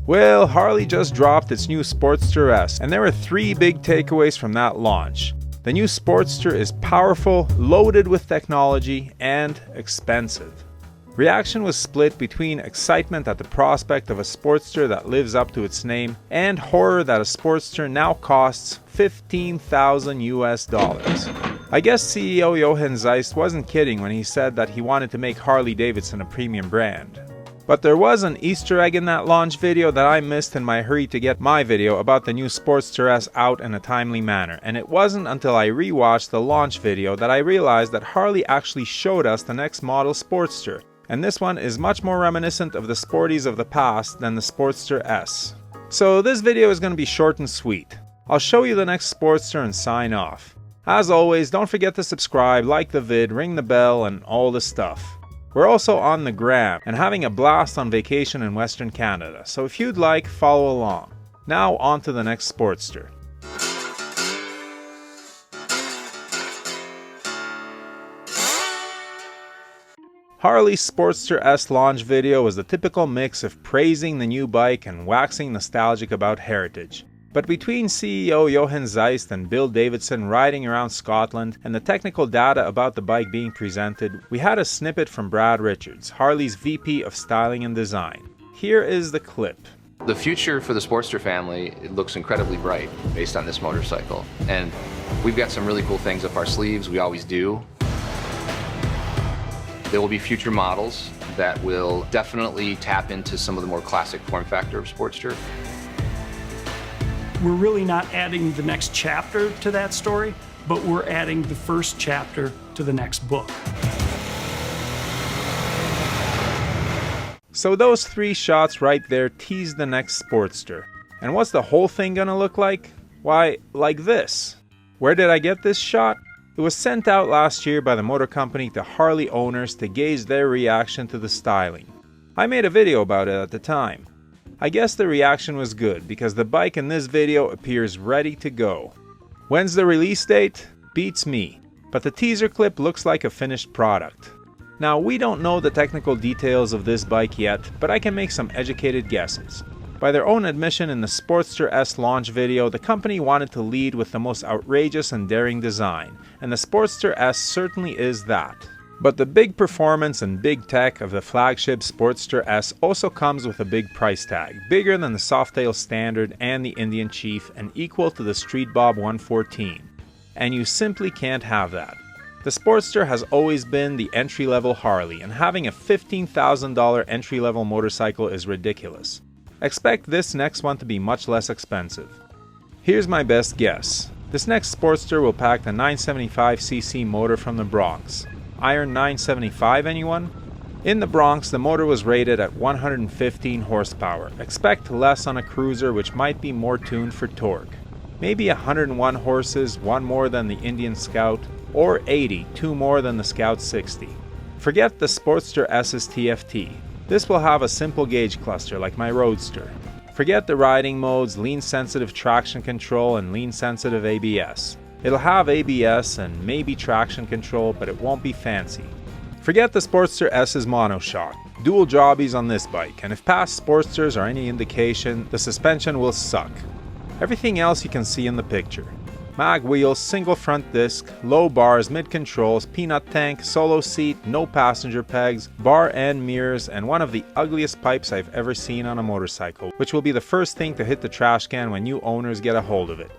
Well, Harley just dropped its new Sportster S, and there were 3 big takeaways from that launch. The new Sportster is powerful, loaded with technology, and expensive. Reaction was split between excitement at the prospect of a Sportster that lives up to its name and horror that a Sportster now costs $15,000. I guess CEO Jochen Zeist wasn't kidding when he said that he wanted to make Harley Davidson a premium brand. But there was an Easter egg in that launch video that I missed in my hurry to get my video about the new Sportster S out in a timely manner, and it wasn't until I rewatched the launch video that I realized that Harley actually showed us the next model Sportster, and this one is much more reminiscent of the sporties of the past than the Sportster S. So this video is going to be short and sweet. I'll show you the next Sportster and sign off. As always, don't forget to subscribe, like the vid, ring the bell, and all the stuff. We're also on the gram and having a blast on vacation in Western Canada, so if you'd like, follow along. Now on to the next Sportster. Harley's Sportster S launch video was the typical mix of praising the new bike and waxing nostalgic about heritage. But between CEO Jochen Zeist and Bill Davidson riding around Scotland and the technical data about the bike being presented, we had a snippet from Brad Richards, Harley's VP of Styling and Design. Here is the clip. The future for the Sportster family, it looks incredibly bright based on this motorcycle. And we've got some really cool things up our sleeves, we always do. There will be future models that will definitely tap into some of the more classic form factor of Sportster. We're really not adding the next chapter to that story, but we're adding the first chapter to the next book. So those 3 shots right there tease the next Sportster. And what's the whole thing gonna look like? Why, like this. Where did I get this shot? It was sent out last year by the motor company to Harley owners to gauge their reaction to the styling. I made a video about it at the time. I guess the reaction was good because the bike in this video appears ready to go. When's the release date? Beats me, but the teaser clip looks like a finished product. Now we don't know the technical details of this bike yet, but I can make some educated guesses. By their own admission in the Sportster S launch video, the company wanted to lead with the most outrageous and daring design, and the Sportster S certainly is that. But the big performance and big tech of the flagship Sportster S also comes with a big price tag, bigger than the Softail Standard and the Indian Chief and equal to the Street Bob 114. And you simply can't have that. The Sportster has always been the entry-level Harley, and having a $15,000 entry-level motorcycle is ridiculous. Expect this next one to be much less expensive. Here's my best guess. This next Sportster will pack the 975cc motor from the Bronx. Iron 975 anyone? In the Bronx, the motor was rated at 115 horsepower. Expect less on a cruiser which might be more tuned for torque. Maybe 101 horses, 1 more than the Indian Scout, or 80, 2 more than the Scout 60. Forget the Sportster S's TFT. This will have a simple gauge cluster like my Roadster. Forget the riding modes, lean sensitive traction control and lean sensitive ABS. It'll have ABS and maybe traction control, but it won't be fancy. Forget the Sportster S's monoshock. Dual jobbies on this bike, and if past Sportsters are any indication, the suspension will suck. Everything else you can see in the picture. Mag wheels, single front disc, low bars, mid controls, peanut tank, solo seat, no passenger pegs, bar end mirrors, and one of the ugliest pipes I've ever seen on a motorcycle, which will be the first thing to hit the trash can when new owners get a hold of it.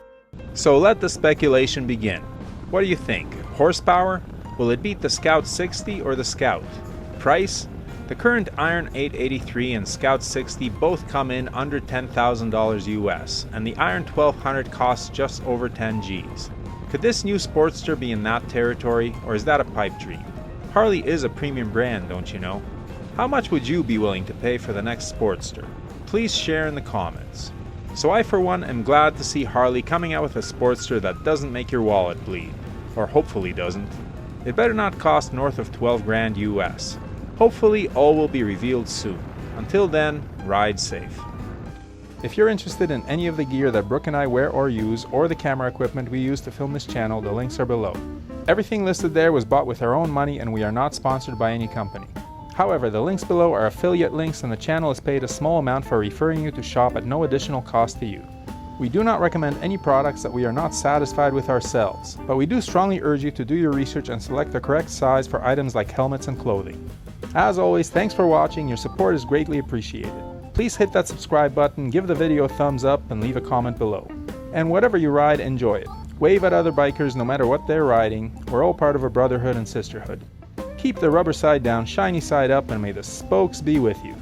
So let the speculation begin. What do you think? Horsepower? Will it beat the Scout 60 or the Scout? Price? The current Iron 883 and Scout 60 both come in under $10,000 US, and the Iron 1200 costs just over 10 Gs. Could this new Sportster be in that territory, or is that a pipe dream? Harley is a premium brand, don't you know? How much would you be willing to pay for the next Sportster? Please share in the comments. So I for one am glad to see Harley coming out with a Sportster that doesn't make your wallet bleed. Or hopefully doesn't. It better not cost north of 12 grand US. Hopefully all will be revealed soon. Until then, ride safe. If you're interested in any of the gear that Brooke and I wear or use, or the camera equipment we use to film this channel, the links are below. Everything listed there was bought with our own money and we are not sponsored by any company. However, the links below are affiliate links and the channel is paid a small amount for referring you to shop at no additional cost to you. We do not recommend any products that we are not satisfied with ourselves, but we do strongly urge you to do your research and select the correct size for items like helmets and clothing. As always, thanks for watching, your support is greatly appreciated. Please hit that subscribe button, give the video a thumbs up, and leave a comment below. And whatever you ride, enjoy it. Wave at other bikers no matter what they're riding. We're all part of a brotherhood and sisterhood. Keep the rubber side down, shiny side up, and may the spokes be with you.